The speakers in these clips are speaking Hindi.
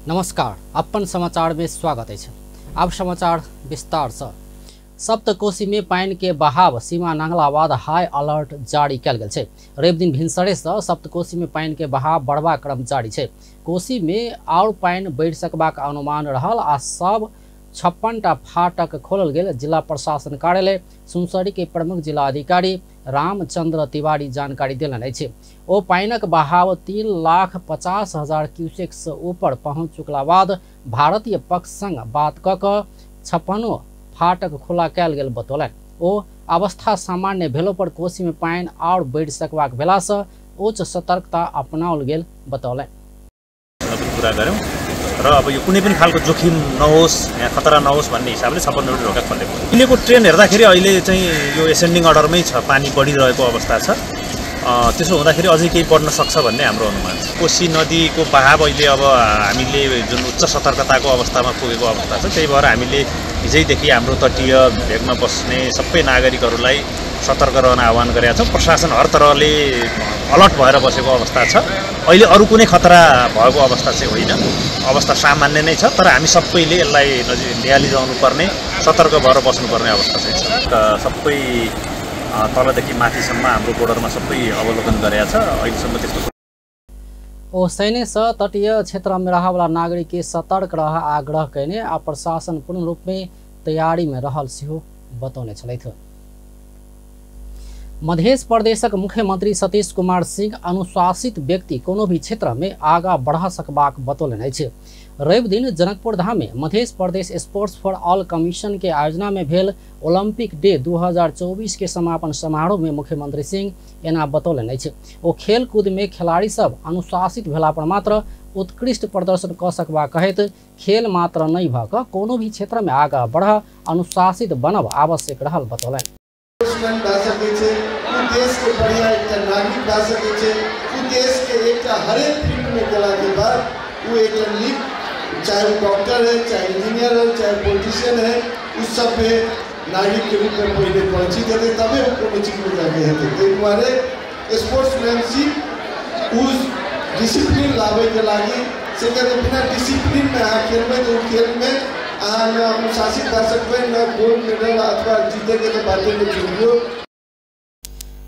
नमस्कार, अपन समाचार में स्वागत है। अब समाचार विस्तार से। सप्तकोशी में पानी के बहाव सीमा नांगला बाद हाई अलर्ट जारी कल गेल छै। रवि दिन भिनसरे से सप्तकोशी में पानी के बहाव बढ़वा क्रम जारी छै। कोशी में और पानी बढ़ सकबाक अनुमान रहल आ सब 56टा फाटक खोलल गेल। जिला प्रशासन कार्यालय सुनसरी के प्रमुख जिला अधिकारी रामचंद्र तिवारी जानकारी देलनि अछि। ओ पानिक बहाव 3,50,000 क्यूसेक से ऊपर पहुंच चुकला बाद भारतीय पक्ष संग बात क 56 फाटक खुला कयल गेल बतौलनि। ओ अवस्था सामान्य भेलो पर कोशी में पानी और बढ़ि सकबाक भेला से उच्च सतर्कता अपनाओल गेल बतौलनि। र अब यो कुनै पनि खालको जोखिम नहोस्, यहाँ खतरा नहोस् भन्ने हिसाबले 56 ढोका खोलेको। अहिलेको ट्रेन हेर्दाखेरि अहिले चाहिँ यो एसेन्डिङ अर्डरमै छ, पानी बढिरहेको अवस्था छ। त्यसो हुँदाखेरि अझै केही बढ्न सक्छ भन्ने हाम्रो अनुमान छ। कोशी नदीको बहाव अहिले अब हामीले जुन उच्च सतर्कताको अवस्थामा पुगेको अवस्था छ, त्यही भएर हामीले हिजैदेखि हाम्रो तटीय भेगमा बस्ने सबै नागरिकहरूलाई सतर्क रहन आह्वान गरेका छौँ। प्रशासन हर तरहले अलर्ट भएर बसेको अवस्था छ। अहिले अरू कुनै खतरा भएको अवस्था चाहिँ होइन, अवस्था सामान्य नै छ। तर हामी सबैले यसलाई नियाली जानुपर्ने, सतर्क भएर बस्नुपर्ने अवस्था चाहिँ छ। सबै तलदेखि माथिसम्म हाम्रो बोर्डरमा सबै अवलोकन गरेका छ। अहिलेसम्म त्यस्तो ओसैने से तटीय क्षेत्र में रहला नागरिक के सतर्क रह आग्रह कयने आ प्रशासन पूर्ण रूप में तैयारी में रहल सेहो बतौने छलैथ। मध्य प्रदेशक मुख्यमंत्री सतीश कुमार सिंह अनुशासित व्यक्ति कोनो भी क्षेत्र में आगा बढ़ा सकबाक बतौलनि अछि। रवि दिन जनकपुर धाम में Madhya Pradesh sports for all commission के आयोजना में भेल ओलंपिक डे 2024 के समापन समारोह में मुख्यमंत्री सिंह एना बतौलनि अछि। ओ खेल कूद में खिलाड़ी सब अनुशासित भेला पर मात्र उत्कृष्ट प्रदर्शन क सकबा कहैत खेल मात्र नहीं भ क कोनो भी क्षेत्र में आगा बढ़ अनुशासित बनब आवश्यक रहल बतौलनि। देश के बढ़िया एक नागरिक बन सके छे। देश के एक हरेक फील्ड में गेला के बाद वो एक लीग, चाहे वो डॉक्टर है, चाहे इंजीनियर है, चाहे पॉलिटिशियन है, उस सब पे नागरिक के रूप में पहले पहुंची देते, तबे वो चीज में जाके हेते। तो हमारे स्पोर्ट्समैनशिप उस डिसिप्लिन लावे के लागी से कहते बिना डिसिप्लिन में आ खेल में, तो खेल में अनुशासित कर सकते न गोल्ड मेडल अथवा जीते के तो बातें में चुनियो।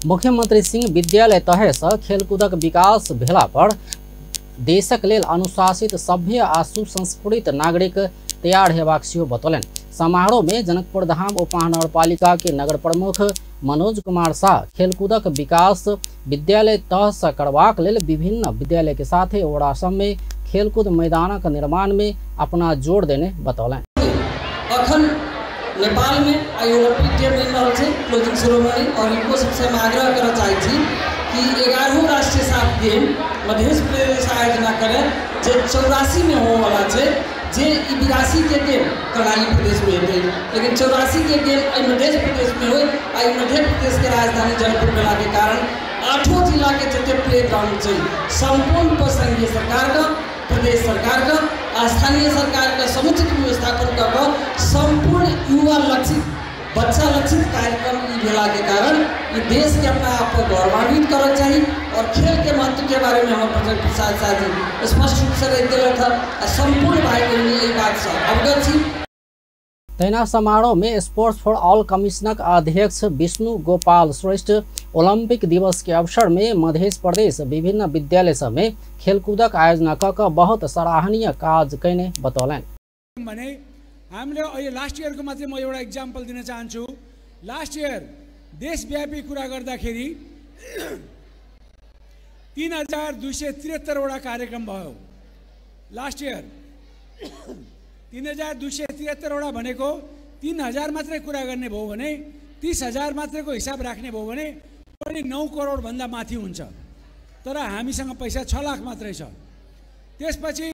मुख्यमंत्री सिंह विद्यालय तहे से खेलकूदक विकास भेला पर देशक लेल अनुशासित सभ्य आ सुसंस्कृत नागरिक तैयार हेबाक सेहो बतौलनि। समारोह में जनकपुर धाम उपमहानगरपालिका के नगर प्रमुख मनोज कुमार शाह खेलकूदक विकास विद्यालय तह से करबाक लेल विभिन्न विद्यालय के साथ ओरा सब में खेलकूद मैदानक निर्माण में अपना जोर देने बतौलनि। नेपाल में ओलंपिक गेम मिल रहा है, क्लोजिंग सेरेमनी, और इनको सबसे हम आग्रह करना चाहिए कि 11वां राष्ट्रीय साफ गेम मध्य प्रदेश आयोजना करें जो 84 में हो वाला है, जे 82 के गेम कर्णाली प्रदेश में होते, लेकिन 84 के गेम मध्य प्रदेश में हो। मध्य प्रदेश के राजधानी जयपुर भेला के कारण 8 जिला के जितने प्ले ग्राउंड चाहिए संपूर्ण पर संघीय सरकार का, प्रदेश सरकार का, स्थानीय सरकार का समुचित व्यवस्थापन कर संपूर्ण युवा लक्षित, बच्चा लक्षित कार्यक्रम भेला के कारण ये देश के अपना आप को गौरवान्वित करना चाहिए। और खेल के महत्व के बारे में हम प्रचार प्रसार साथी स्पष्ट रूप से दिल था, संपूर्ण भाई बहन यही बात से अवगत थी। तैना समारोह में स्पोर्ट्स फॉर ऑल कमीशनक अध्यक्ष विष्णु गोपाल श्रेष्ठ ओलंपिक दिवस के अवसर में मध्य प्रदेश विभिन्न विद्यालय सब में खेलकूदक आयोजना क बहुत सराहनीय काज कैने बतौलनि। भने हामीले अहिले लास्ट इयर को मात्रै म एउटा एक्जाम्पल दिन चाहन्छु। लास्ट इयर देशव्यापी कुरा गर्दाखेरि 3273 वटा कार्यक्रम भयो। लास्ट इयर 3273 वटा भनेको 3000 मात्रै कुरा गर्ने भयो भने, 30,000 मात्रैको हिसाब राख्ने भयो भने पनि 9 करोड भन्दा माथि हुन्छ। तर हामीसँग पैसा 6 लाख मात्रै छ। त्यसपछि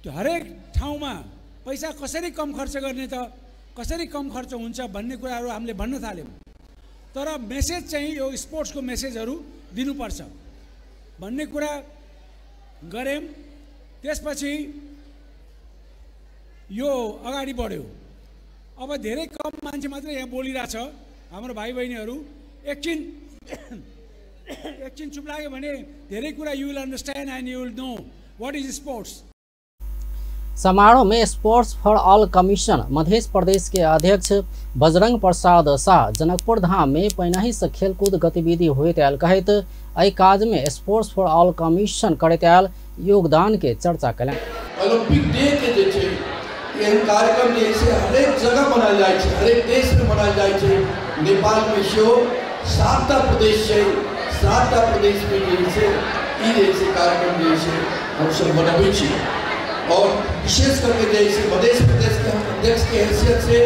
हरेक ठाउँमा पैसा कसरी कम खर्च गर्ने त, कसरी कम खर्च हुन्छ भन्ने कुराहरू हामीले भन्न थाल्यौँ। तर मेसेज चाहिँ यो स्पोर्ट्सको मेसेजहरू दिनुपर्छ भन्ने कुरा गऱ्यौँ। त्यसपछि यो अगाडि बढ्यो। अब धेरै कम मान्छे मात्रै यहाँ बोलिरहेछ हाम्रो भाइ बहिनीहरू। एकछिन चुप लाग्यो भने धेरै कुरा you will understand and you will know what is sports. समारोह में sports for all commission Madhya Pradesh के अध्यक्ष बजरंग प्रसाद शाह जनकपुर धाम में पहिनहि से खेलकूद गतिविधि होइत आयल कहैत एहि काज में स्पोर्ट्स फॉर ऑल कमीशन करैत आयल योगदान के चर्चा कयलनि। ओलंपिक डे के जे छै एहन कार्यक्रम जे छै हरेक जगह मनायल जाइ छै, हरेक देश में मनायल जाइ छै। नेपाल में सेहो 7टा प्रदेश छै, 7टा प्रदेश में जे छै ई जे छै कार्यक्रम जे छै हमसब मनबै छी। और विशेष करके जैसे मध्य प्रदेश के हम अध्यक्ष के हैसियत से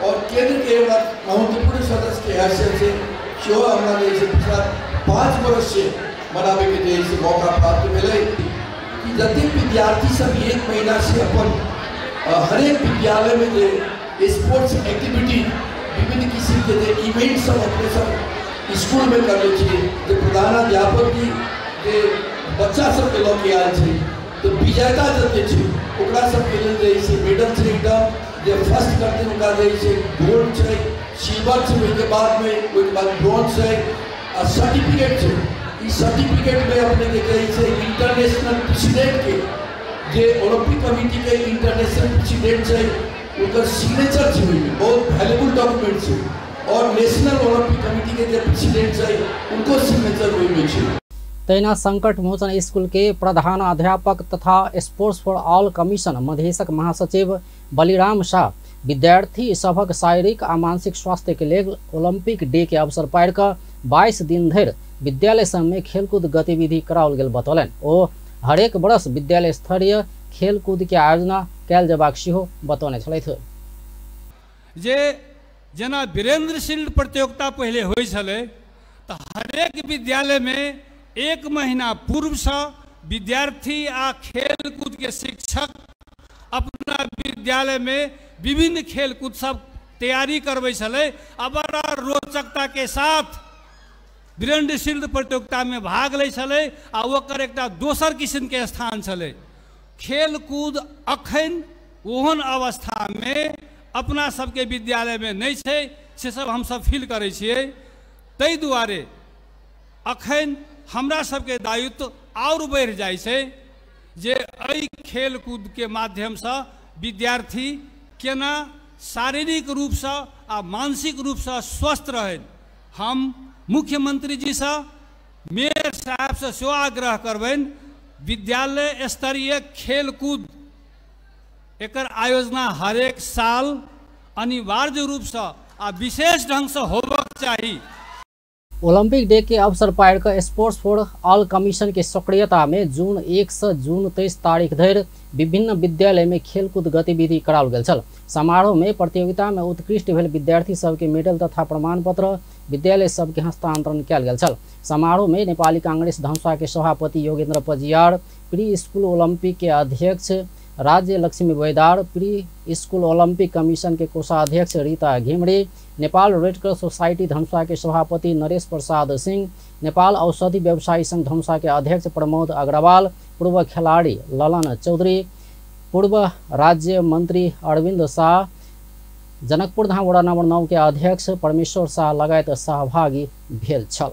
और केंद्र के महत्वपूर्ण सदस्य के हैसियत से जो हमारा जैसे पिछला 5 वर्ष से मनावे के जैसे मौका प्राप्त मिले कि जति विद्यार्थी सब 1 महीना से अपन हरेक विद्यालय में जो स्पोर्ट्स एक्टिविटी विभिन्न किस्म के इवेंट सब अपने सब स्कूल में कर ले जो प्रधानाध्यापक जी बच्चा सब के लऽ के आयल छै तो विजेता जते छै ओकरा सब के लेल जे मेडल छै एकदम जे फर्स्ट करते उनका जे गोल्ड छै, सिल्वर छै, ओके बाद ब्रॉन्ज छै और सर्टिफिकेट छै। ई सर्टिफिकेट में अपने के जे इंटरनेशनल प्रेसिडेंट के जे ओलंपिक कमिटी के इंटरनेशनल प्रेसिडेंट छै उनकर सिग्नेचर छै, बहुत वैल्यूबल डॉक्यूमेंट छै और नेशनल ओलंपिक कमिटी के जे प्रेसिडेंट छै उनको सिग्नेचर ओहिमे छै। तैना संकट मोचन स्कूल के प्रधानाध्यापक तथा स्पोर्ट्स फॉर ऑल कमीशन मधेशक महासचिव बलिराम शाह विद्यार्थी सभक शारीरिक आ मानसिक स्वास्थ्य के लिए ओलंपिक डे के अवसर पार कर 22 दिन धरि विद्यालय सब में खेलकूद गतिविधि कराओल गेल बतौलनि। ओ हरेक वर्ष विद्यालय स्तरीय खेलकूद के आयोजना कयल जेबाक सेहो बतौने छलथि। जे जेना वीरेंद्र शील्ड प्रतियोगिता पहले होइ छलै तऽ हरेक विद्यालय में 1 महीना पूर्व से विद्यार्थी आ खेलकूद के शिक्षक अपना विद्यालय में विभिन्न खेलकूद सब तैयारी करबै छलै आ बड़ा रोचकता के साथ वीरेंद्र शील्ड प्रतियोगिता में भाग लै छलै आ ओकर एकटा दोसर किस्म के स्थान छलै। खेलकूद अखन ओहन अवस्था में अपना सबके विद्यालय में नहीं छै से सब हम सब फील करै छियै। ताहि दुआरे अखन हमरा सबके दायित्व और बढ़ि जाइ छै जे एहि खेलकूद के माध्यम से विद्यार्थी केना शारीरिक रूप से आ मानसिक रूप से स्वस्थ रहे। हम मुख्यमंत्री जी से मेयर साहब से सेहो आग्रह करबनि विद्यालय स्तरीय खेलकूद एकर आयोजना हर एक साल अनिवार्य रूप से आ विशेष ढंग से होबक चाहिए। ओलंपिक डे के अवसर पार कर स्पोर्ट्स फॉर ऑल कमीशन की सक्रियता में जून 1 से जून 23 तारीख धरि विभिन्न विद्यालय में खेलकूद गतिविधि कराओल गेल छल। समारोह में प्रतियोगिता में उत्कृष्ट भेल विद्यार्थी सबके मेडल तथा प्रमाण पत्र विद्यालय सबके हस्तांतरण कयल गेल छल। समारोह में नेपाली कांग्रेस धनुषा के सभापति Yogendra Pajiyar, pre school Olympic के अध्यक्ष Rajya Laxmi Baidar, pre school Olympic commission के कोषाध्यक्ष Rita Ghimire, Nepal Red Cross Society Dhanusha के सभापति नरेश प्रसाद सिंह, नेपाल औषधि व्यवसायी संघ धनुषा के अध्यक्ष प्रमोद अग्रवाल, पूर्व खिलाड़ी ललन चौधरी, पूर्व राज्य मंत्री अरविंद शाह, जनकपुर धाम वडा नंबर 9 के अध्यक्ष परमेश्वर शाह लगायत सहभागी भेल छल।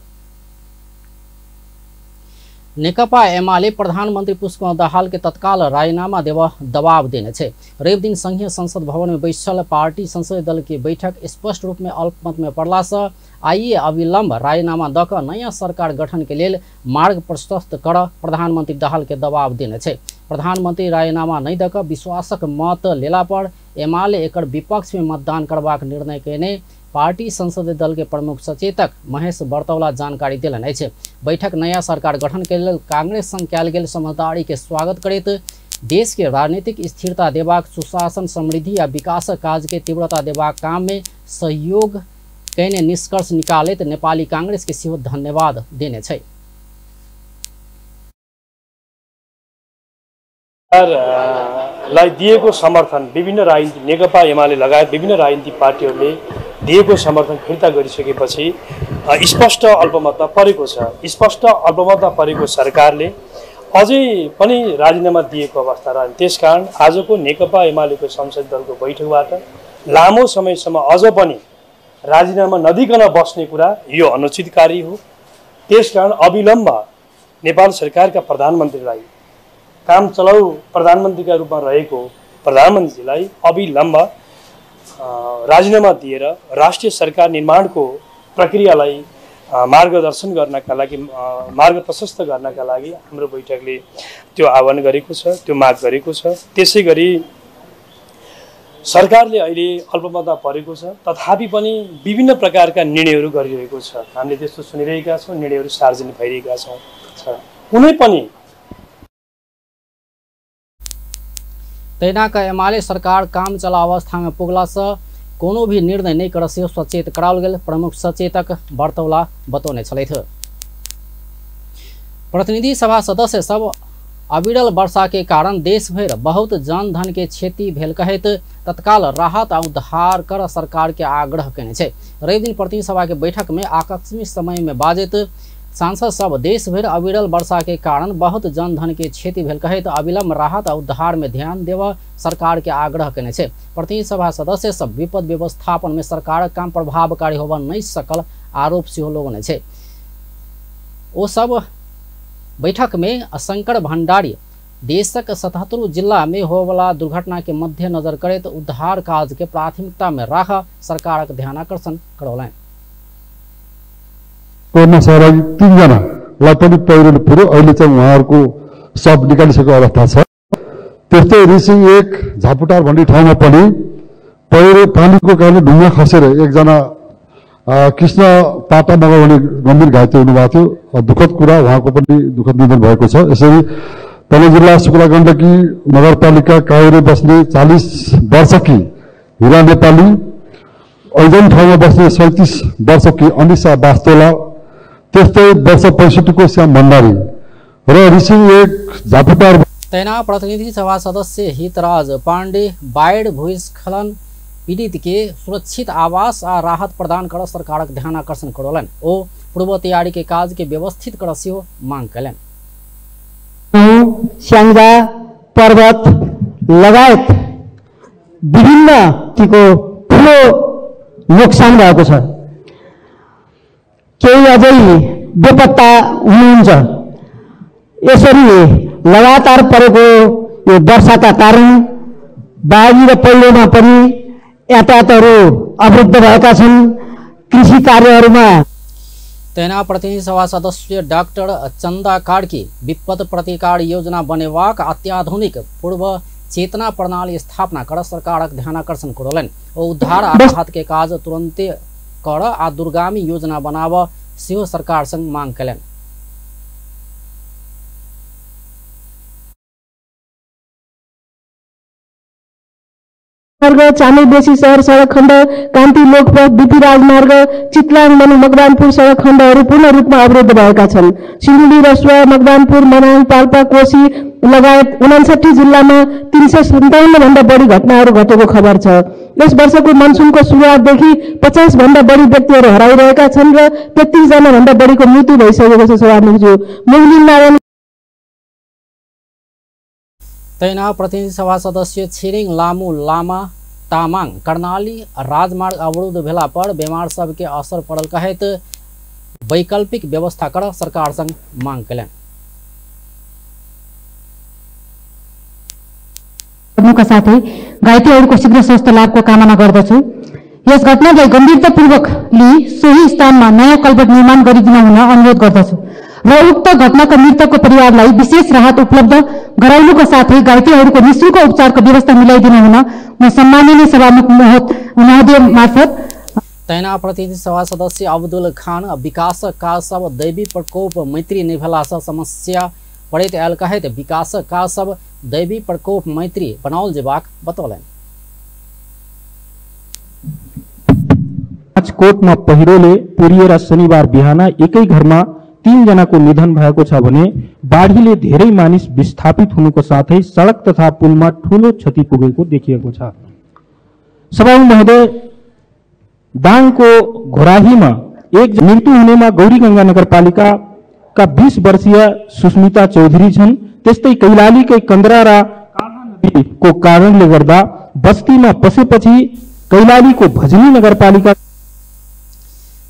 नेकपा एमाले प्रधानमंत्री पुष्पकमल दाहाल के तत्काल राजीनामा देव दबाव देने छे। रवि दिन संघीय संसद भवन में बैसल पार्टी संसदीय दल की बैठक स्पष्ट रूप में अल्पमत में पड़ला से आइए अविलंब राजीनामा दक नया सरकार गठन के लिए मार्ग प्रशस्त कर प्रधानमंत्री दाहाल के दबाव देने छे। प्रधानमंत्री राजीनामा नहीं दक विश्वासक मत लेला पर एमाले एकर विपक्ष में मतदान करबाक निर्णय केने पार्टी संसदीय दल के प्रमुख सचेतक महेश बर्तौला जानकारी दिलनि अछि। बैठक नया सरकार गठन के लेल कांग्रेस संग कयल गेल समझदारी के स्वागत करैत देश के राजनीतिक स्थिरता देबाक, सुशासन, समृद्धि आ विकासक काज के तीव्रता देबाक काम में सहयोग कयने निष्कर्ष निकालैत नेपाली कांग्रेस के सेहो धन्यवाद देने छै। लाई दिएको समर्थन विभिन्न राजनीतिक नेकपा एमाले लगायत विभिन्न राजनीतिक पार्टीहरूले दिएको समर्थन फिर्ता गरिसकेपछि स्पष्ट अल्पमतमा परेको छ। स्पष्ट अल्पमतमा परेको सरकारले अझै पनि राजीनामा दिएको अवस्था रहन्छ। त्यसकारण आजको नेकपा एमालेको संसदीय दलको बैठकबाट लामो समयसम्म अझ पनि राजीनामा नदिकन बस्ने कुरा यो अनुचितकारी हो। त्यसकारण अविलम्ब नेपाल सरकारका प्रधानमन्त्रीलाई काम चलाउ प्रधानमन्त्रीका रूपमा रहेको प्रधानमन्त्रीलाई अविलम्ब राजीनामा दिएर राष्ट्रिय सरकार निर्माणको प्रक्रियालाई मार्गदर्शन गर्नका लागि, मार्ग प्रशस्त गर्नका लागि हाम्रो बैठकले त्यो आह्वान गरेको छ, त्यो माग गरेको छ। त्यसै गरी सरकारले अहिले अल्पमतमा परेको छ, तथापि पनि विभिन्न प्रकारका निर्णयहरू गरिरहेको छ। हामीले त्यस्तो सुनिरहेका छौँ, निर्णयहरू सार्वजनिक भइरहेका छौँ। कुनै पनि तैनाका एमाले सरकार काम चला अवस्था में पुगला से कोनो भी निर्णय नहीं कर से सचेत कराओल गेल प्रमुख सचेतक बर्तौला बतौने छलैथ। प्रतिनिधि सभा सदस्य सब अविरल वर्षा के कारण देश भर बहुत जन धन के क्षति भेल कहत तत्काल राहत आ उद्धार कर सरकार के आग्रह कने छे। रवि दिन प्रतिनिधि सभा के बैठक में आकस्मिक समय में बाजित सांसद सब देश भर अविरल वर्षा के कारण बहुत जन धन के क्षति भेल कहत अविलंब राहत आ उद्धार में ध्यान देव सरकार के आग्रह कने छे। प्रतिनिधि सभा सदस्य सब विपद व्यवस्थापन में सरकार काम प्रभावकारी होबा नहीं सकल आरोप सेहो लोगने छे। ओ सब बैठक में शंकर भंडारी देशक 77 जिला में होवला दुर्घटना के मध्यनजर करे तो उद्धार कार्य के प्राथमिकता में राख सरकार का ध्यानाकर्षण करौलाइन। कोरोना सहभागी 3 जनालाई पनि पहिरोले पुर्यो। अहिले चाहिँ उहाँहरूको सब निकालिसकेको अवस्था छ। त्यस्तै रिसिङ 1 झापुटार भन्ने ठाउँमा पनि पहिरो पानीको कारणले ढुङ्गा खसेर एकजना कृष्ण पाटा मगर भन्ने गम्भीर घाइते हुनुभएको थियो। दुःखद कुरा, उहाँको पनि दुःखद निधन भएको छ। यसरी तनहुँ जिल्ला शुक्ला गण्डकी नगरपालिका काउरे बस्ने 40 वर्षकी हिरा नेपाली, ऐजन ठाउँमा बस्ने 37 वर्षकी अनिसा बास्तोला, त्यस्तै वर्ष 65 को श्याम भण्डारी र रिसिङ 1 झापुटार। तैनात प्रतिनिधि सभा सदस्य हितराज पांडे बाढ़ भूस्खलन पीड़ित के सुरक्षित आवास आ राहत प्रदान कर सरकार ध्यान आकर्षण करौलन। ओ पूर्व तैयारी के काज के व्यवस्थित कर सेहो मांग कलन। स्याङ्जा पर्वत लगायत विभिन्न टीको ठुलो नोक्सान भएको छ। केही अझै बेपत्ता हुनुहुन्छ। यसरी लगातार परेको यो वर्षाका कारण बाढी र पहिरोमा पनि यातायातहरू अवरुद्ध भएका छन्। कृषि कार्यहरूमा तैनात प्रतिनिधि सभा सदस्य डॉक्टर चंदा कार्की विपद प्रतिकार योजना बनेवाक अत्याधुनिक पूर्व चेतना प्रणाली स्थापना कर सरकार ध्यानाकर्षण करौलन। और उद्धार आ राहत के काज तुरंते कर आ दूरगामी योजना बनाव सेहो सरकार संग मांग कलन। मार्ग चामै बेसी शहर सडक खण्ड कान्ति लोकपथ बीपी राजमार्ग चितलाङ मनु मकवानपुर सडक खण्डहरू पूर्ण रूपमा अवरुद्ध भएका छन्। सिन्धुली रसुवा मकवानपुर मनाङ पाल्पा कोशी लगायत 59 जिल्लामा 357 भन्दा बढी घटनाहरू घटेको खबर छ। यस वर्षको मनसुनको सुरुवातदेखि 50 भन्दा बढी व्यक्तिहरू हराइरहेका छन् र 33 जना भन्दा बढीको मृत्यु भइसकेको छ। सभामुखज्यू मुगलिन नारायण। तैनात प्रतिनिधि सभा सदस्य छिरिङ लामू लामा तामाङ कर्णाली राजमार्ग अवरुद्ध भेला पर बीमार सबके असर पड़ल कहत वैकल्पिक व्यवस्था कर सरकार संग मांग कलन। का साथै घाइतेहरूको शीघ्र स्वास्थ्य लाभको कामना गर्दछु। यस घटनालाई गम्भीरतापूर्वक लिई सोही स्थानमा नयाँ कल्भर्ट निर्माण गरिदिन हुन अनुरोध गर्दछु र उक्त घटनाका मृतकको परिवारलाई विशेष राहत उपलब्ध गराउनुको साथै घाइतेहरूको निःशुल्क उपचारको व्यवस्था मिलाइदिन हुन म सम्माननीय सभामुख महोदय मार्फत। तैनात प्रतिनिधि सभा सदस्य अब्दुल खान विकास का सब दैवी प्रकोप मैत्री नहीं भेला से समस्या पड़ैत आयल कहत विकास का सब दैवी प्रकोप मैत्री बनाओल जेबाक बतौलन। राजकोटमा पहिरोले पुरिएर शनिबार बिहान एकै घरमा 3 जनाको निधन भएको छ भने बाढीले धेरै मानिस विस्थापित हुनुको साथै सडक तथा पुलमा ठूलो क्षति पुगेको देखिएको छ। सभामुख महोदय, दाङको घोराहीमा एक मृत्यु हुनेमा गौरीगंगा नगरपालिका का 20 वर्षीय सुस्मिता चौधरी छन्। त्यस्तै कैलालीकै कन्द्रा र काला नदीको कारणले गर्दा बस्तीमा पसेपछि कैलालीको भजनी नगरपालिका।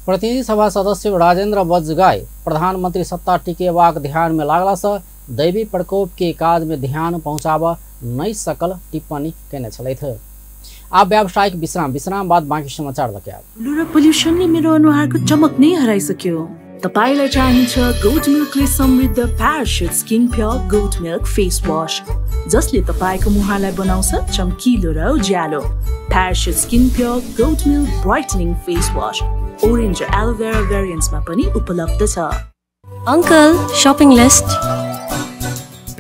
प्रतिनिधि सभा सदस्य राजेंद्र बजगाई प्रधानमंत्री सत्ता टिकेवाक ध्यान में लागला से दैवी प्रकोप के काज में ध्यान पहुंचाव नई सकल टिप्पणी कहने छले थे। अब व्यावसायिक विश्राम बाद बाँकी समाचार लग्या। लुरा पोल्युसनले मेरो अनुहारको चमक नै हराइसक्यो। तपाईलाई चाहिन्छ गोट मिल्कले समृद्ध Parachute skin pure goat milk face wash, जसले तपाईको मुहारलाई बनाउँछ चम्किलो र उज्यालो। Parachute skin pure goat milk brightening face wash orange र एलोभेरा भेरिएन्ट्समा पनि उपलब्ध छ। Uncle shopping list.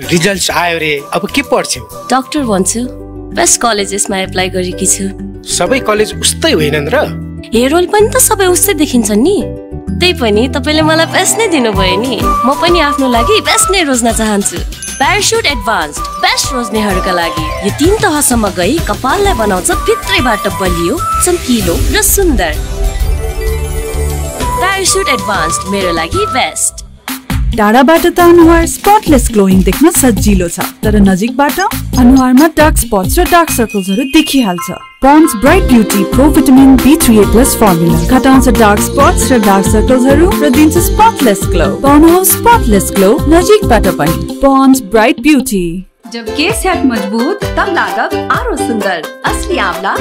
रिजल्ट्स आयो रे, अब के पढ्छौ? डॉक्टर भन्छु। बेस्ट कलेजेसमा एप्लाई गरेकी छु। सबै कलेज उस्तै होइनन् र? हेरोल पनि त सबै उस्तै देखिन्छन् नि। त्यही पनि तपाईले मलाई बेस्ट नै दिनुभयो नि। म पनि आफ्नो लागि बेस्ट नै रोज्न चाहन्छु। प्याराशुट एडभान्स्ड बेस्ट रोज्नेहरूका लागि यो 3 तहसम्म गई कपाललाई बनाउँछ भित्रैबाट बलियो, चम्किलो र सुन्दर। प्याराशुट एडभान्स्ड मेरो लागि बेस्ट। टाढाबाट त अनुहार स्पटलेस ग्लोइङ देख्न सजिलो छ, तर नजिकबाट अनुहारमा डार्क स्पट्स र डार्क सर्कल्सहरू देखिहाल्छ। Pond's bright beauty pro vitamin B3A+ formula घटाउँछ डार्क स्पट्स र डार्क सर्कल्सहरू र दिन्छ स्पटलेस ग्लो। पाउनुहोस् स्पटलेस ग्लो नजिकबाट पनि। Pond's bright beauty. जब केस हेल्थ मजबूत तब लागत आरो सुन्दर। असली आंवला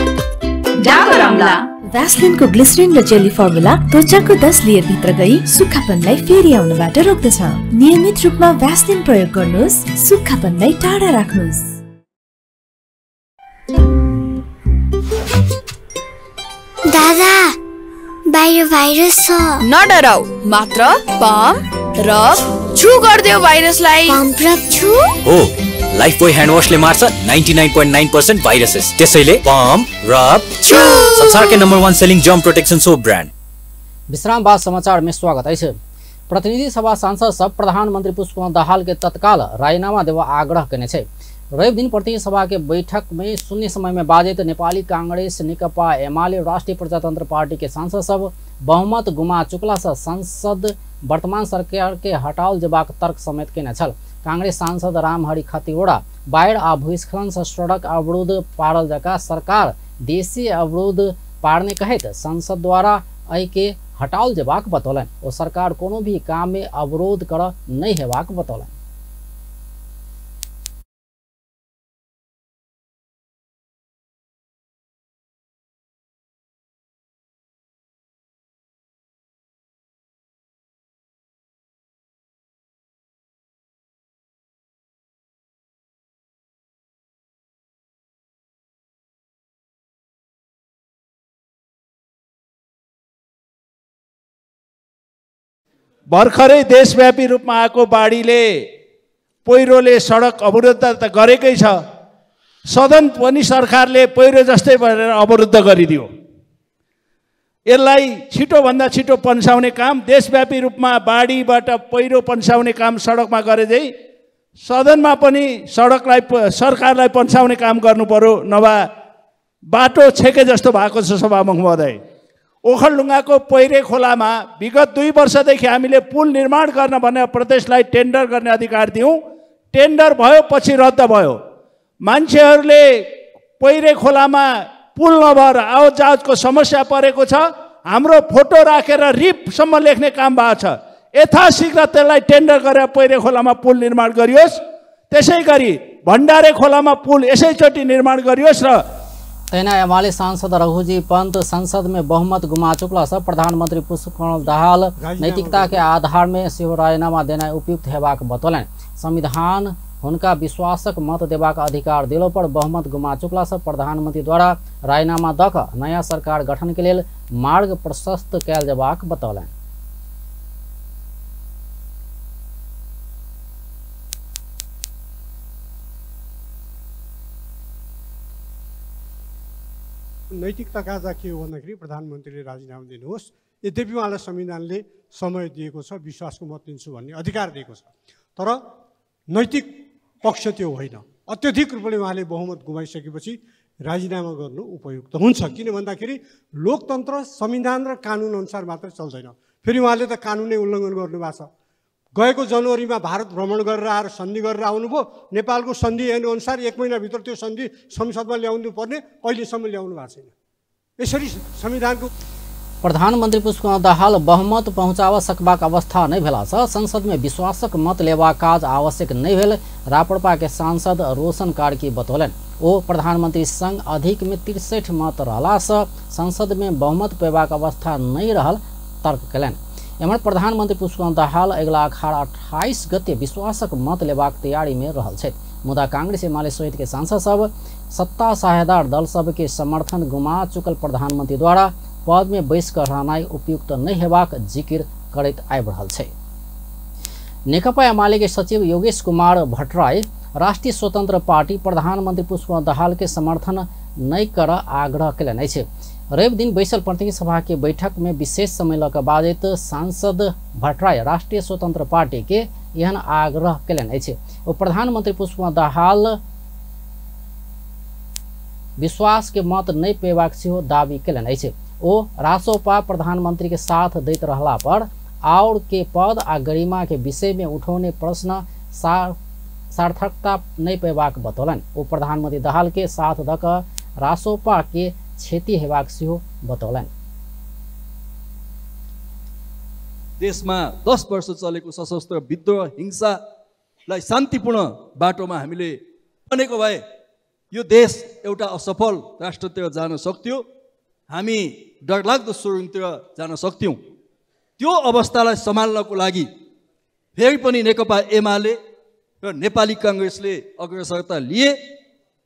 डाबर आंवला। भ्यासलिनको ग्लिसरिन र जेली फर्मुला त्वचाको 10 लेयर भित्र गई सुक्खापनलाई फेरि आउनबाट रोक्दछ। नियमित रूपमा भ्यासलिन प्रयोग गर्नुहोस्, सुक्खापनलाई टाढा राख्नुहोस्। दादा बाहिर भाइरस छ। नडराऊ, मात्र पम्प रब छु गर्दियो भाइरसलाई। पम्प रब छु हो, लाइफबॉय ह्यान्ड वाशले मार्छ 99.9% भाइरसेस। त्यसैले पम्प रब छु संसारकै number 1 selling germ protection soap brand. विश्राम बाद समाचार में स्वागत है। प्रतिनिधि सभा सांसद सब प्रधानमंत्री पुष्पकमल दाहाल के तत्काल राजीनामा देवा आग्रह करने छे। रवि दिन प्रतिनिधि सभा के बैठक में शून्य समय में बाधित नेपाली कांग्रेस, नेकपा एमाले, राष्ट्रिय प्रजातंत्र पार्टी के सांसद सब बहुमत गुमा चुकला से संसद वर्तमान सरकार के हटाओल जेबाक तर्क समेत केने छल। कांग्रेस सांसद रामहरि खतिवड़ा बाढ़ आ भूस्खलन से सड़क अवरोध पारल जका सरकार देशी अवरोध पारने कहित संसद द्वारा अई के हटाओल जेबाक बतौलन। ओ सरकार कोनो भी काम में अवरोध कर नहीं हेबाक बतौलन। भर्खरै देशव्यापी रूपमा आएको बाढीले पहिरोले सडक अवरुद्ध त गरेकै छ, सदन पनि सरकारले पहिरो जस्तै भनेर अवरुद्ध गरिदियो। यसलाई छिटोभन्दा छिटो पन्साउने काम, देशव्यापी रूपमा बाढीबाट पहिरो पन्साउने काम सडकमा गरेझै सदनमा पनि सडकलाई सरकारलाई पन्साउने काम गर्नु पर्यो, नभए बाटो छेके जस्तो भएको छ। सभामुख महोदय, ओखलढुङ्गाको पहिरे खोलामा विगत 2 वर्षदेखि हामीले पुल निर्माण गर्न भनेर प्रदेशलाई टेन्डर गर्ने अधिकार दियौँ। टेन्डर भयो, पछि रद्द भयो। मान्छेहरूले पहिरे खोलामा पुल नभएर आवत जावतको समस्या परेको छ। हाम्रो फोटो राखेर रिपसम्म लेख्ने काम भएको छ। यथाशीघ्र त्यसलाई टेन्डर गरेर पहिरे खोलामा पुल निर्माण गरियोस्। त्यसै गरी भण्डारे खोलामा पुल यसैचोटि निर्माण गरियोस्। र तेना एमाले सांसद रघुजी पंत संसद में बहुमत गुमा चुकला से प्रधानमंत्री पुष्पकमल दाहाल नैतिकता के आधार में सेहो राजीनामा देना उपयुक्त हेबाक बतौलन। संविधान हुनका विश्वासक मत देबाक अधिकार दिलो पर बहुमत गुमा चुकला से प्रधानमंत्री द्वारा राजीनामा द क नया सरकार गठन के लिए मार्ग प्रशस्त कैल जेबाक बतौलन। नैतिकता काजा के हो भन्दाखेरि प्रधानमन्त्रीले राजीनामा दिनुहोस्। यद्यपि उहाँलाई संविधानले समय दिएको छ, विश्वासको मत दिन्छु भन्ने अधिकार दिएको छ, तर नैतिक पक्ष त्यो होइन। अत्यधिक रूपले उहाँले बहुमत गुमाइसकेपछि राजीनामा गर्नु उपयुक्त हुन्छ। किन भन्दाखेरि लोकतन्त्र संविधान र कानुन अनुसार मात्र चल्दैन। फेरि उहाँले त कानुनै उल्लङ्घन गर्नुभएको छ। गएको जनवरीमा भारत भ्रमण गरेर आएर सन्धि गरेर आउनुभयो। नेपालको सन्धि अनुसार 1 महिनाभित्र त्यो सन्धि संसदमा ल्याउनु पर्ने, अहिलेसम्म ल्याउनु भएको छैन। यसरी संविधानको प्रधानमन्त्री पुष्पकमल दाहाल बहुमत पहुँचाब सकबाक अवस्था नहीं भेला से संसद में विश्वासक मत लेबा काज आवश्यक नहीं भेल राप्रपा के सांसद रोशन कार्की बतौलन। ओ प्रधानमंत्री संग अधिक में 63 मत रहला से संसद में बहुमत पेबाक अवस्था नहीं रहल तर्क कयलनि। एम्हर प्रधानमंत्री पुष्पकमल दाहाल अगिला अखाड़ 28 गते विश्वासक मत लेबाक तैयारी में रहल छथि। मुदा कांग्रेस एमाले सहित के सांसद सब सत्ता साझेदार दल सब के समर्थन गुमा चुकल प्रधानमंत्री द्वारा पद में बैस कर रहनाइ उपयुक्त नहीं हेबाक जिकिर करैत आबि रहल छै। नेकपा एमाले के सचिव योगेश कुमार भट्टराई राष्ट्रीय स्वतंत्र पार्टी प्रधानमंत्री पुष्पकमल दाहाल के समर्थन नहीं कर आग्रह कयलनि अछि। रवि दिन बैसल प्रतिनिधि सभा के बैठक में विशेष समय लऽ कऽ बाजैत सांसद भट्टराई राष्ट्रीय स्वतंत्र पार्टी के एहन आग्रह कयलनि अछि। ओ प्रधानमंत्री पुष्पकमल दाहाल विश्वास के मत नहीं पेबाक सेहो दावी कयलनि अछि। ओ रासोपा प्रधानमंत्री के साथ दैत रहला पर और के पद आ गरिमा के विषय में उठौने प्रश्न सार्थकता नहीं पेबाक बतौलन। ओ प्रधानमंत्री दाहाल के साथ दऽ कऽ रासोपा के क्षति हेबाक सेहो बतौलन। देशमा 10 वर्ष चलेको सशस्त्र विद्रोह हिंसालाई शान्तिपूर्ण बाटोमा हामीले बनेको भए यो देश एउटा असफल राष्ट्रतिर जान सक्थ्यो, हामी डरलाग्दो सुरुङतिर जान सक्थ्यौं। त्यो अवस्थालाई सम्हाल्नको लागि फेरि पनि नेकपा एमाले र नेपाली कांग्रेसले अग्रसरता लिए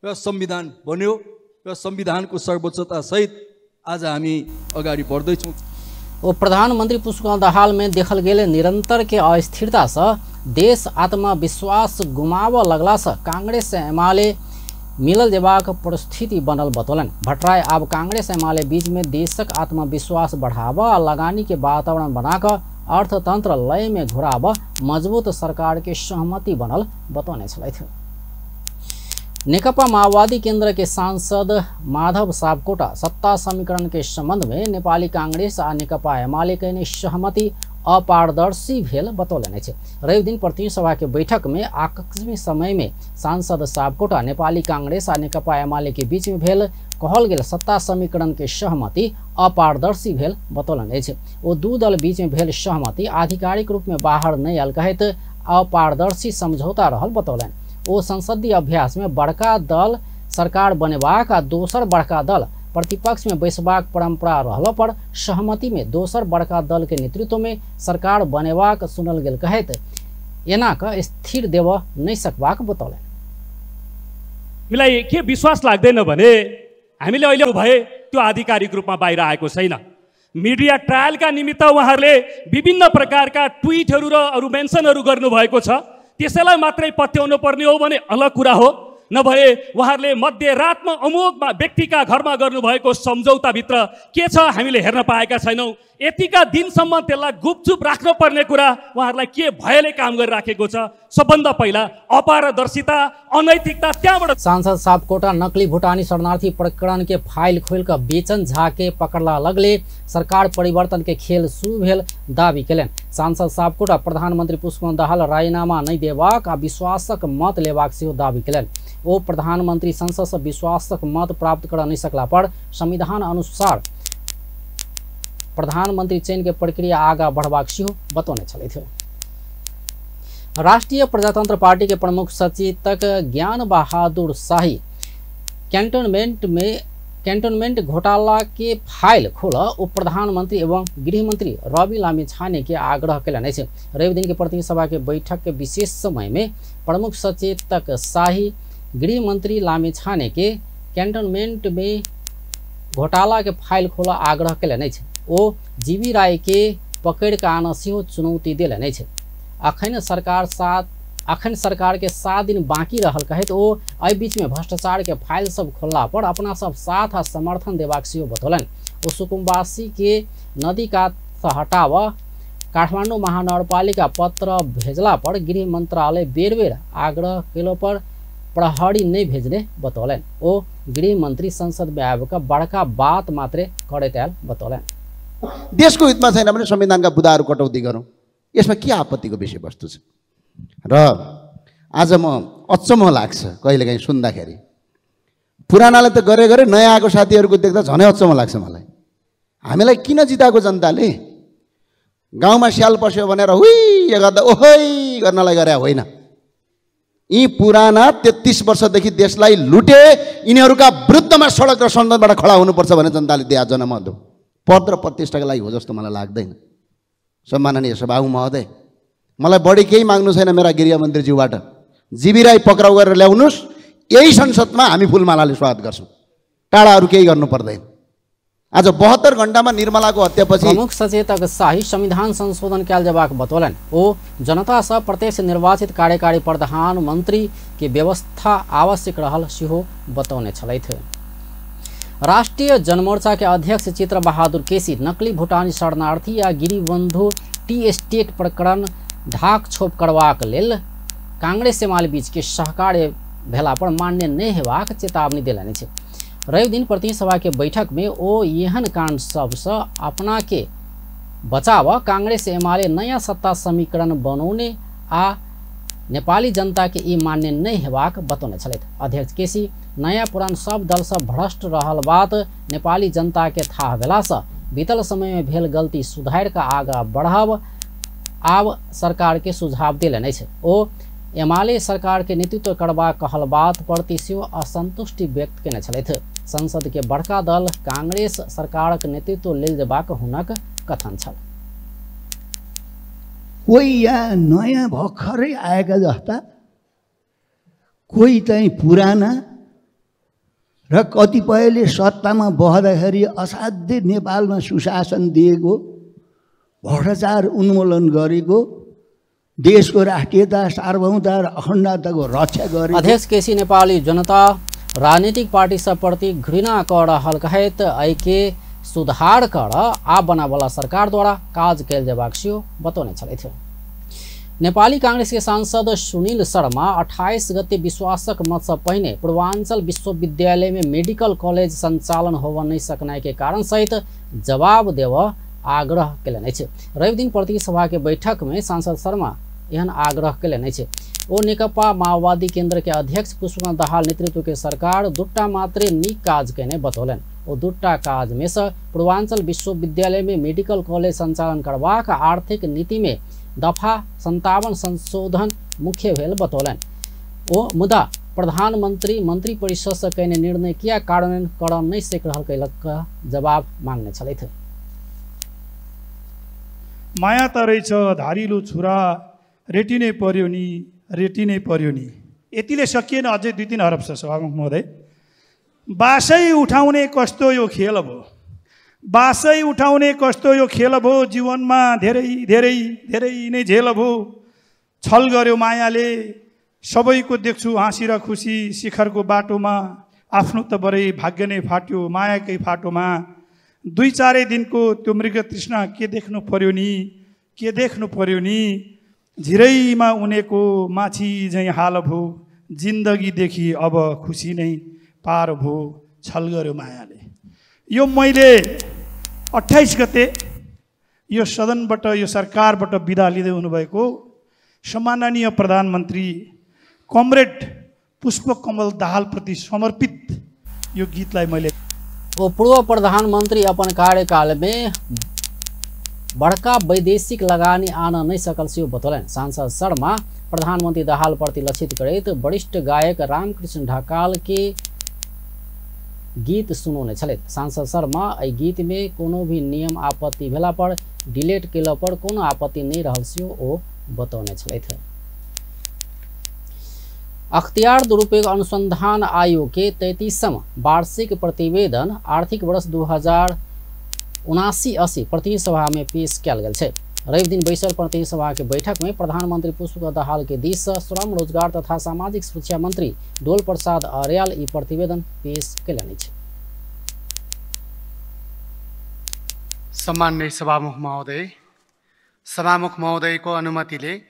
र संविधान बन्यो र संविधानको सर्वोच्चता सहित आज हामी अगाडि बढ्दैछौँ। ओ प्रधानमंत्री पुष्पकमल दाहाल में देखल गेल निरंतर के अस्थिरता से देश आत्मविश्वास गुमाव लगला से कांग्रेस एमाले मिलल जेबाक परिस्थिति बनल बतौलन। भट्टराई आब कांग्रेस एमाले बीच में देशक आत्मविश्वास बढ़ाब आ लगानी के वातावरण बनाकर अर्थतंत्र लय में घुराब मजबूत सरकार के सहमति बनल बतौने छलथि। नेकपा माओवादी केंद्र के सांसद माधव सापकोटा सत्ता समीकरण के संबंध में नेपाली कांग्रेस आ नेकपा एमाले के सहमति अपारदर्शी भेल बतौलन अछि। रवि दिन प्रतिनिधि सभा के बैठक में आकस्मिक समय में सांसद सापकोटा नेपाली कांग्रेस आ नेकपा एमाले के बीच में भेल कहल गेल सत्ता समीकरण के सहमति अपारदर्शी भेल बतौलन अछि। ओ दू दल बीच में भेल सहमति आधिकारिक रूप में बाहर नहीं आयल कहैत अपारदर्शी समझौता रहल बतौलन। ओ संसदीय अभ्यास में बड़का दल सरकार बनेबाक आ दोसर बड़का दल प्रतिपक्ष में बैसबाक परंपरा रहला पर सहमति में दोसर बड़का दल के नेतृत्व में सरकार बनेबाक सुनल गेल कहैत एना क स्थिर देव नहीं सकबाक बतौलन। मलाई के विश्वास लाग्दैन भने हामीले अहिले भए त्यो आधिकारिक रूपमा बाहिर आएको छैन। मिडिया ट्रायलका निमित्त उहाँहरूले विभिन्न प्रकारका ट्विटहरू र अरू मेन्सनहरू गर्नुभएको छ, त्यसैलाई मात्रै पत्याउनु पर्ने हो भने अलग कुरा हो। नभए उहाँहरूले मध्यरातमा अमोघ व्यक्तिका घरमा गर्नुभएको सम्झौताभित्र के छ हामीले हेर्न पाएका छैनौँ। यतिका दिनसम्म त्यसलाई गुपचुप राख्न पर्ने कुरा उहाँहरूलाई के भयले काम गरिराखेको छ। सबभन्दा पहिला अपारदर्शिता अनैतिकता त्यहाँबाट। सांसद सापकोटा नकली भूटानी शरणार्थी प्रकरण के फाइल खोल कर बेचन झाके पकड़ला लगले सरकार परिवर्तन के खेल शुरू भेल दावी कयलनि। सांसद सापकोटा प्रधानमंत्री पुष्पकमल दाहाल राजीनामा नहीं देबाक आ विश्वासक मत लेबाक सेहो दावी कयलनि। ओ प्रधानमंत्री संसद से विश्वासक मत प्राप्त कर नहीं सकला पर संविधान अनुसार प्रधानमंत्री चयन के प्रक्रिया आगा बढ़बाक सेहो बतौने छलथि। राष्ट्रीय प्रजातंत्र पार्टी के प्रमुख सचेतक ज्ञान बहादुर शाही कैंटोनमेंट घोटाला के फाइल खोल उप प्रधानमंत्री एवं गृह मंत्री रवि लामिछाने के आग्रह कयलनि अछि। रवि दिन के प्रतिनिधि सभा के बैठक के विशेष समय में प्रमुख सचेतक शाही गृह मंत्री लामिछाने के कैंटोनमेंट में घोटाला के फाइल खोल आग्रह कयलनि अछि। ओ जीवी राय के पकड़ के आना सेहो चुनौती दिलनि अछि। अखन सरकार के 7 दिन बाकी रहल कहैत ओ एहि बीच में भ्रष्टाचार के फाइल सब खोलला पर अपना सब साथ आ समर्थन देबाक सेहो बतौलन। ओ सुकुम्बासी के नदी कात से हटाव काठमांडू महानगरपालिका पत्र भेजला पर गृह मंत्रालय बेर बेर आग्रह केलो पर प्रहरी नहीं भेजने बतौलन। ओ गृह मंत्री संसद में आबक बड़का बात मात्रै करैत आयल बतौलन। देशको हितमा छैन भने संविधानका बुदाहरू कटौती गरौँ, यसमा के आपत्तिको विषयवस्तु छ? र आज म अचम्म लाग्छ कहिलेकाहीँ सुन्दाखेरि, पुरानाले त गरे नयाँ आएको साथीहरूको देख्दा झनै अचम्म लाग्छ मलाई। हामीलाई किन जिताएको जनताले? गाउँमा स्याल पस्यो भनेर हुई गर्दा ओहै गर्नलाई गरे होइन। यी पुराना 33 वर्षदेखि देशलाई लुटे यिनीहरूका विरुद्धमा सडक र संसदबाट खडा हुनुपर्छ भने जनताले दिए जनमत हो। पद र प्रतिष्ठाका लागि हो जस्तो मलाई लाग्दैन। सम्माननीय सभामुख महोदय, मलाई बढी केही माग्नु छैन मेरा गृहमन्त्रीज्यूबाट। जीवी राई पक्राउ गरेर ल्याउनुहोस्, यही संसदमा हामी फुलमालाले स्वागत गर्छौँ। टाढा अरू केही गर्नु पर्दैन। आज 72 घण्टामा निर्मलाको हत्यापछि प्रमुख सचेतक शाही संविधान संशोधन कयल जबाक बतौलन। ओ जनता से प्रत्यक्ष निर्वाचित कार्यकारी प्रधानमंत्री की व्यवस्था आवश्यक रहल सिहो बतौने छलैथे। राष्ट्रीय जनमोर्चा के अध्यक्ष चित्र बहादुर केसी नकली भूटानी शरणार्थी या गिरिबंधु टी एस्टेट प्रकरण ढाक छोप करबाक लेल कांग्रेस एमाले बीच के सहकार्य भेला पर मान्य नहीं हेबाक चेतावनी दिलाने छे। रवि दिन प्रतिनिधि सभा के बैठक में ओ एहन कांड सबसे अपना के बचाव कांग्रेस एमाले नया सत्ता समीकरण बनौने आ नेपाली जनता के ई मान्य नहीं हेबाक बतौने छलैथ। अध्यक्ष केसी नया पुरान सब दल से भ्रष्ट रहल बात नेपाली जनता के था भेला से बीतल समय में भेल गलती सुधार का आगा बढ़ाव आब सरकार के सुझाव दिलने छे। ओ एमाले सरकार के नेतृत्व करबा कहल बात प्रति सेहो असंतुष्टि व्यक्त केने छलैथ। संसद के बड़का दल कांग्रेस सरकार के नेतृत्व लेल जबाक हुनक कथन छल। कोही यहाँ नयाँ भर्खरै आएका जस्ता, कोही चाहिँ पुराना र कतिपयले सत्तामा बस्दाखेरि असाध्य नेपालमा सुशासन दिएको, भ्रष्टाचार उन्मूलन गरेको, देशको राष्ट्रियता सार्वभौमता र अखण्डताको रक्षा गरेको। अध्यक्ष केसी नेपाली जनता राजनीतिक पार्टी सब प्रति घृणा कर रहल कहत ऐके सुधार कर आ बनावला सरकार द्वारा काज कैल जबाक सेहो बतौने छलैथ। नेपाली कांग्रेस के सांसद सुनील शर्मा 28 गते विश्वासक मत से पहिने पूर्वांचल विश्वविद्यालय में मेडिकल कॉलेज संचालन होव नहीं सकने के कारण सहित जवाब देव आग्रह केलने छे। रवि दिन प्रतिनिधि सभा के बैठक में सांसद शर्मा एहन आग्रह केलने छे। ओ नेकपा माओवादी केंद्र के अध्यक्ष पुष्पकमल दाहाल नेतृत्व के सरकार दुट्टा मात्रे नीक काज केने बतौलन। ओ दुट्टा काज में से पूर्वांचल विश्वविद्यालय में मेडिकल कॉलेज संचालन करबाक आर्थिक नीति में दफा 57 संशोधन मुख्य भेल बतौलन। ओ मुदा प्रधानमंत्री मंत्री परिषद से कहने निर्णय किया कार्यान्वयन कर नहीं सक रहल कैलक जवाब मांगने छलैथ। माया त रहेछ धारिलो छुरा रेटिनै पर्यो नि रेटिनै पर्यो नि, यतिले सकिएन अझै 2-3 अरब छ सभामुख महोदय। बासै उठाउने कस्तो यो खेल भयो, बासै उठाउने कस्तो यो खेल भयो, जीवनमा धेरै धेरै धेरै नै झेल भयो। छल गर्यो मायाले, सबैको देख्छु हाँसी र खुसी, शिखरको बाटोमा आफ्नो त बरै भाग्य नै फाट्यो मायाकै फाटोमा। 2-4 दिनको त्यो मृग तृष्णा के देख्नु पर्यो नि, के देख्नु पर्यो नि, झिरैमा उनेको माछी झैँ हाल भो, जिन्दगीदेखि अब खुसी नै पार भो, छल गर्यो मायाले। यो मैले 28 गते यो सदनबाट यो सरकारबाट बिदा लिँदै हुनुभएको सम्माननीय प्रधानमन्त्री कमरेड पुष्पकमल दाहाल प्रति समर्पित यो गीतलाई मैले पूर्व प्रधानमंत्री अपन कार्यकाल में बड़का वैदेशिक लगानी आन नहीं सकल से बतौलन। सांसद शर्मा प्रधानमंत्री दाहाल प्रति लक्षित करैत वरिष्ठ गायक रामकृष्ण ढकाल के गीत सुनौने छलैथ। सांसद शर्मा एहि गीत में कोनो भी नियम आपत्ति भेला पर डिलीट केला पर कोनो आपत्ति नहीं रहल से ओ बतौने छलैथ। अख्तियार दुरुपयोग अनुसंधान आयोग के 33वां वार्षिक प्रतिवेदन आर्थिक वर्ष 2079-80 प्रतिनिधि सभा में पेश कयल गेल छै। रवि दिन बैसल प्रतिनिधि सभा के बैठक में प्रधानमंत्री पुष्पकमल दाहाल के दिश से श्रम रोजगार तथा सामाजिक सुरक्षा मंत्री डोल प्रसाद आर्याल ई प्रतिवेदन पेश कयलनि छै। सम्माननीय सभामुख महोदय, सभामुख महोदयको अनुमतिले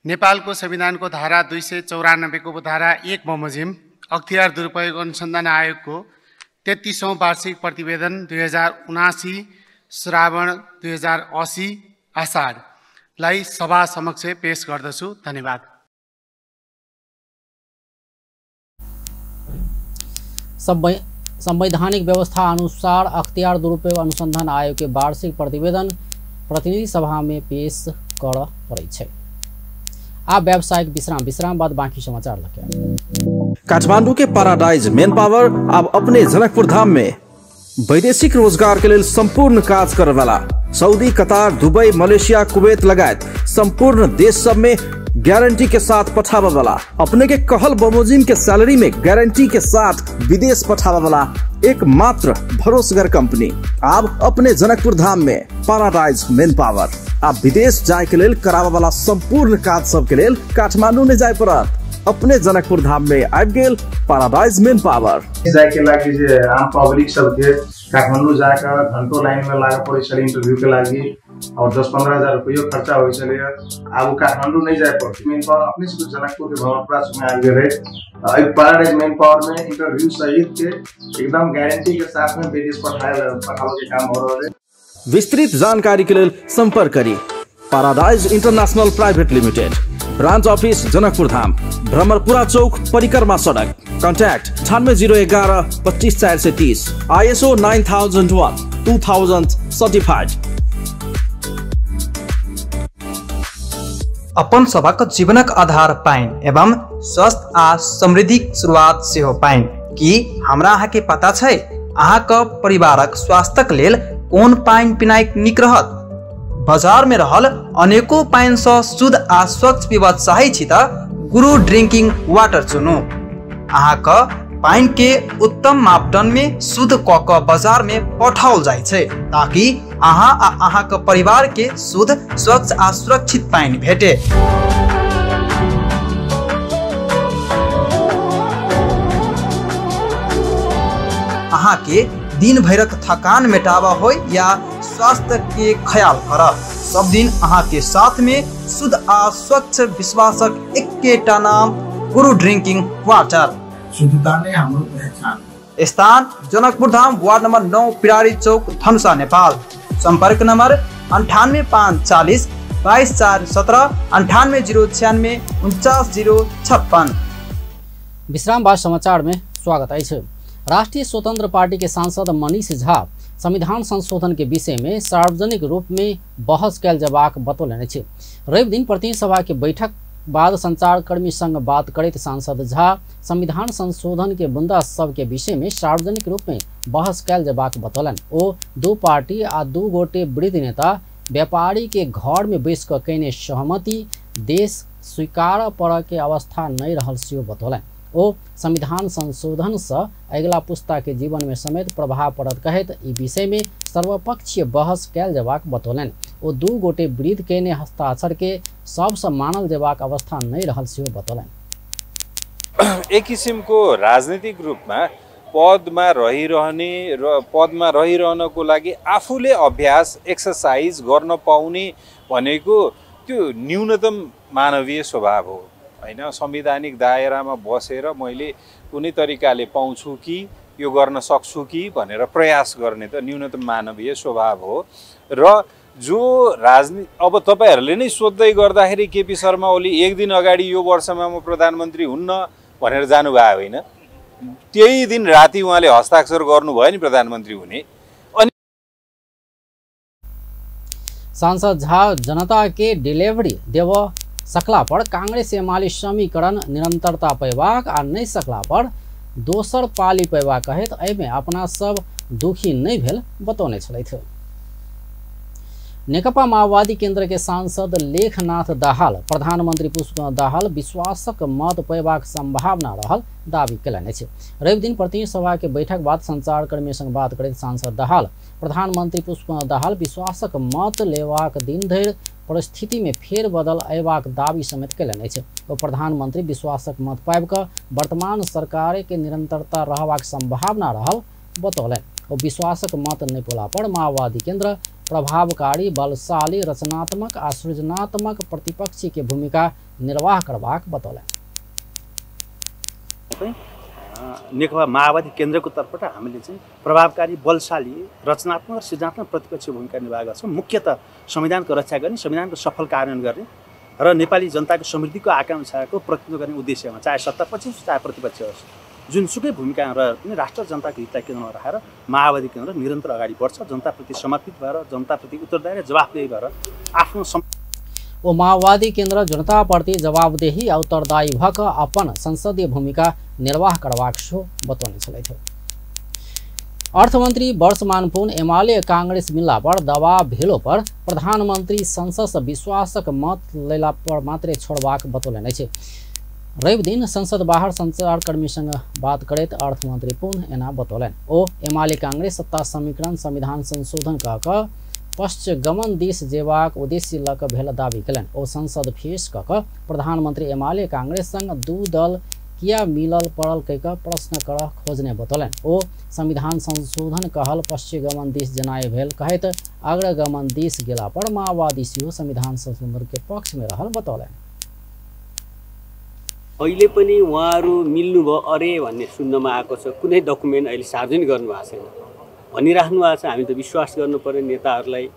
नेपालको संविधानको धारा 294 को धारा 1 बमोजिम अख्तियार दुरुपयोग अनुसन्धान आयोगको 33वां वार्षिक प्रतिवेदन 2079 श्रावण 2080 आषाढलाई सभा समक्ष पेश गर्दछु। धन्यवाद। संवैधानिक व्यवस्था अनुसार अख्तियार दुरुपयोग अनुसंधान आयोग के वार्षिक प्रतिवेदन प्रतिनिधि सभा में पेश कर पड़े छै। आप व्यावसायिक विश्राम बाद बाकी समाचार लगे। काठमांडू के पैराडाइज मेन पावर अब अपने जनकपुर धाम में वैदेशिक रोजगार के लिए संपूर्ण काज करे वाला सऊदी, कतार, दुबई, मलेशिया, कुवैत लगायत संपूर्ण देश सब में गारंटी के साथ पठावा वाला अपने के कहल बमोजिम के सैलरी में गारंटी के साथ विदेश पठावा वाला एकमात्र भरोसेगर कंपनी अब अपने जनकपुर धाम में पैराडाइज मेन पावर। आप विदेश जाए के लिए करावा वाला संपूर्ण काज सब के लिए काठमांडू में जाए पड़त अपने जनकपुर धाम में आबि गेल पैराडाइज मेन पावर। जाए के लागि जे आम पब्लिक सब के काठमांडू जाकर घंटों लाइन में लागे पड़े छले इंटरव्यू के लागि और 10-15 हजार रुपया खर्चा हो छले। अब काठमांडू नहीं जाए पड़ते मेन पावर अपने से जनकपुर के भवनपुरा में आ गए। पैराडाइज मेन पावर में इंटरव्यू सहित के एकदम गारंटी के साथ में विदेश पठावे के काम हो रहा है। विस्तृत जानकारी के लिए संपर्क करिए paradise international private limited, branch office Janakpur Dham, Bhramarpura Chowk, परिक्रमा सड़क। Contact 9801 25430, ISO 9001 20certified। अपन सबक जीवनक आधार पाइन एवं स्वस्थ आ समृद्धिक शुरुआत से हो पाइन कि हमरा अहाँ के पता छै अहाँ का परिवारक स्वास्थ्यक लेल कोन पाइन पिनाइ निक रहत। बाजार में रहल अनेको पाइन से शुद्ध आ स्वच्छ पीबा चाहै छी त गुरु ड्रिंकिंग वाटर चुनू। अहाँ का पाइन के उत्तम मापदंड में शुद्ध क के बाजार में पठाओल जाय छै ताकि अहाँ आ अहाँ के परिवार के शुद्ध, स्वच्छ आ सुरक्षित पाइन भेटे। अहाँ के दिन भरक थकान मेटावा हो या स्वास्थ्य के ख्याल करब, सब दिन अहाँ के साथ में शुद्ध आ स्वच्छ विश्वासक एकेटा नाम गुरु ड्रिंकिंग वाटर। शुद्धता ने हाम्रो पहचान। स्थान जनकपुर धाम, वार्ड नंबर 9, पिरारी चौक, धनुषा, नेपाल। संपर्क नंबर 98540 22417, 98096 49056। विश्राम बाद समाचार में स्वागत है। राष्ट्रीय स्वतंत्र पार्टी के सांसद मनीष झा संविधान संशोधन के विषय में सार्वजनिक रूप में बहस कैल जबाक बतौलनि छै। रवि दिन प्रतिनिधि सभा के बैठक बाद संचारकर्मी संग बात करते सांसद झा संविधान संशोधन के मुद्दा सब के विषय में सार्वजनिक रूप में बहस कैल जबाक बतौलन। ओ दो पार्टी आ दू गोटे वृद्ध नेता व्यापारी के घर में बैस कर कने सहमति देश स्वीकार पड़ के अवस्था नहीं रहल से बतौलन। ओ संविधान संशोधन से अगला पुस्ता के जीवन में समेत प्रभाव पड़त कहत ई विषय में सर्वपक्षीय बहस कैल जबाक बतौलन। ओ दू गोटे वृद्ध के ने हस्ताक्षर के सबसे मानल जबाक अवस्था नहीं रहल से बतौलन। एक किसिम को राजनीतिक रूप में पदमा रहिरहनको लागि आफूले अभ्यास एक्सरसाइज गर्न पाउने भनेको त्यो न्यूनतम मानवीय स्वभाव हो हैन। संवैधानिक दायरामा बसेर मैले कुनै तरिकाले पाउँछु कि यो गर्न सक्छु कि भनेर प्रयास गर्ने त न्यूनतम मानवीय स्वभाव हो। र जो राजनीति अब तपाईहरुले नै सोध्दै गर्दाखेरि केपी शर्मा ओली एक दिन अगाडि यो वर्षमा म प्रधानमन्त्री हुन्न भनेर जानुभयो होइन, त्यही दिन राति उहाँले हस्ताक्षर गर्नुभयो नि प्रधानमन्त्री हुने। अनि सांसद झा जनता के डिलीवरी देव सकला पर कांग्रेस एमाले समीकरण निरंतरता पैबाक आ नहीं सकला पर दोसर पाली पैबाक कहत एमे अपना सब दुखी नहीं भेल बतौने छलथि। नेकपा माओवादी केंद्र के सांसद लेखनाथ दाहाल प्रधानमंत्री पुष्पकमल दाहाल विश्वासक मत पैबाक संभावना रहल दावी कयलनि अछि। रवि दिन प्रतिनिधि सभा के बैठक बाद संचारकर्मी संग बात करैत सांसद दाहाल प्रधानमंत्री पुष्पकमल दाहाल विश्वासक मत लेबाक दिन धरि परिस्थिति में फेर बदल अयबाक दावी समेत कयलनि अछि। ओ प्रधानमंत्री विश्वासक मत पाबि कऽ वर्तमान सरकार के निरंतरता रहबाक संभावना रहल बतौलनि। ओ विश्वासक मत नहि पोला पर माओवादी केंद्र प्रभावकारी, बलशाली, रचनात्मक आ सृजनात्मक प्रतिपक्षी के भूमिका निर्वाह करबाक बतौलनि। नेकपा माओवादी केन्द्रको तर्फबाट हामीले चाहिँ प्रभावकारी, बलशाली, रचनात्मक र सृजनात्मक प्रतिपक्षी भूमिका निर्वाह गर्छौँ। मुख्यतः संविधानको रक्षा गर्ने, संविधानको सफल कार्यान्वयन गर्ने र नेपाली जनताको समृद्धिको आकांक्षाको प्रतिनिधित्व गर्ने उद्देश्यमा चाहे सत्तापक्ष होस् चाहे प्रतिपक्ष होस् जुनसुकै भूमिका रहेर पनि राष्ट्र जनताको हितलाई केन्द्रमा राखेर माओवादी केन्द्र निरन्तर अगाडि बढ्छ, जनताप्रति समर्पित भएर, जनताप्रति उत्तरदायी र जवाफदेही भएर आफ्नो ओ माओवादी केन्द्र जनताप्रति जवाबदेही और उत्तरदायी भक अपन संसदीय भूमिका निर्वाह करबाक सो बतौने छलैथ। अर्थमंत्री वर्षमान पुन एमाले कांग्रेस मिलला पर दबाव भेलो पर प्रधानमंत्री संसद से विश्वासक मत लेला पर मात्रे छोड़बाक बतौलनि अछि। रवि दिन संसद बाहर संचारकर्मी संग बात करैत अर्थमंत्री पुन एना बतौलनि। ओ एमाले कांग्रेस सत्ता समीकरण संविधान संशोधन कऽ पश्चगमन दिस जेबाक उद्देश्य लऽ कऽ भेल दावी कयलनि। ओ संसद फेस कऽ प्रधानमंत्री एमाले कांग्रेस संग दू दल किया मिलल पड़ल कह प्रश्न कर खोजने बतौलनि। ओ संविधान संशोधन कहल पश्चिमगमन दिस जनाए भेल कहैत अग्रगमन दिस गेला पर माओवादी सेहो संविधान संशोधन के पक्ष में रहल बतौलनि। अहिले पनि उहाँहरू मिल्नुभयो अरे भन्ने सुन्नमा आएको छ। कुनै डकुमेन्ट अहिले सार्वजनिक गर्नुभएको छैन भनिराख्नु भएको छ। हामी त विश्वास गर्नु पर्यो नेताहरूलाई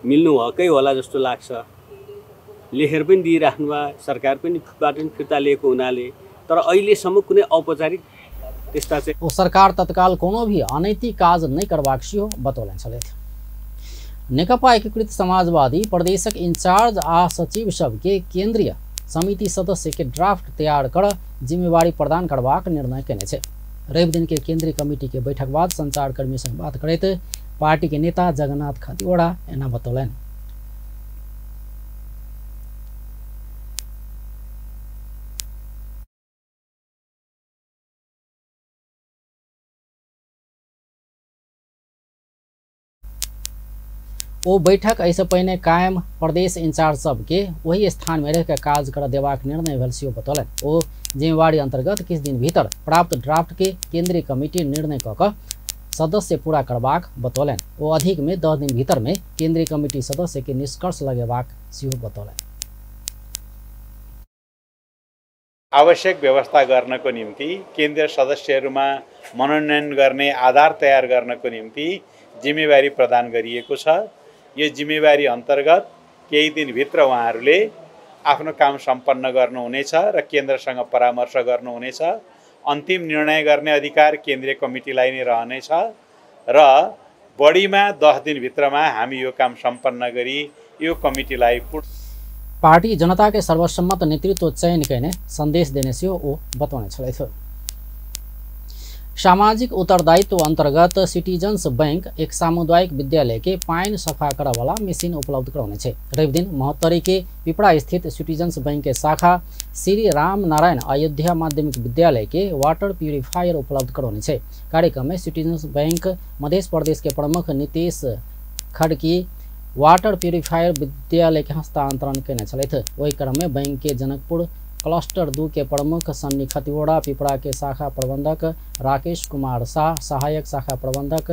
मिल्नु भएकै होला जस्तो लाग्छ। लेखेर पनि दिइराख्नु भयो, सरकार पनि फिर्ता लिएको हुनाले, तर अहिलेसम्म कुनै औपचारिक त्यस्ता चाहिँ सरकार तत्काल कोनो भी अनैतिक काज नहीं करबाक सेहो बतौलनि छलैथ। नेकपा एकीकृत समाजवादी प्रदेशक इंचार्ज आ सचिव सबके केंद्रीय समिति सदस्य के ड्राफ्ट तैयार कर जिम्मेवारी प्रदान करबाक निर्णय केने छै। रवि दिन के केंद्रीय कमिटी के बैठक बाद संचारकर्मी संग बात करैत पार्टी के नेता जगन्नाथ खतिवड़ा एना बतौलनि। वो बैठक ऐसे पहले कायम प्रदेश इंचार्ज सबके वही स्थान में रहकर काज कर देवाक निर्णय भेल सेहो बतौलनि। ओ जिम्मेवारी अंतर्गत किछ दिन भीतर प्राप्त ड्राफ्ट के केंद्रीय कमिटी निर्णय कऽ सदस्य पूरा करबाक बतौलनि। वो अधिक में 10 दिन भीतर में केंद्रीय कमिटी सदस्य के निष्कर्ष लगेबाक सेहो बतौलनि। आवश्यक व्यवस्था गर्नको निम्ति केन्द्रीय सदस्यहरूमा मनोनयन गर्ने आधार तयार गर्नको निम्ति जिम्मेवारी प्रदान गरिएको छ। यो जिम्मेवारी अन्तर्गत केही दिनभित्र उहाँहरूले आफ्नो काम सम्पन्न गर्नुहुनेछ र केन्द्रसँग परामर्श गर्नुहुनेछ। अन्तिम निर्णय गर्ने अधिकार केन्द्रीय कमिटीलाई नै रहनेछ र बढीमा 10 दिनभित्रमा हामी यो काम सम्पन्न गरी यो कमिटीलाई पार्टी जनता के सर्वसम्मत नेतृत्व चयन करने संदेश देने से वो बतौने छलैथ। सामाजिक उत्तरदायित्व अंतर्गत सिटीजन्स बैंक एक सामुदायिक विद्यालय के पाइन सफा करा वाला मशीन उपलब्ध कराउने छे। रवि दिन महोत्तरी के पिपरा स्थित सिटीजन्स बैंक के शाखा श्री राम नारायण अयोध्या माध्यमिक विद्यालय के वाटर प्यूरिफायर उपलब्ध कराउने छे। कार्यक्रम में सिटीजन्स बैंक मध्य प्रदेश के प्रमुख नीतीश खड़की वाटर प्यूरिफायर विद्यालय के हस्तांतरण करने छलैथ। वही क्रम में बैंक के जनकपुर क्लस्टर 2 के प्रमुख सन्नी खतिवड़ा, पिपरा के शाखा प्रबंधक राकेश कुमार शाह, सहायक शाखा प्रबंधक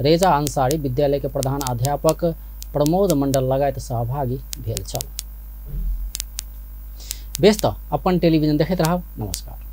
रेजा अंसारी, विद्यालय के प्रधान अध्यापक प्रमोद मंडल लगायत सहभागी भेल छल। व्यस्त अपन टेलीविजन देखैत रहब। नमस्कार।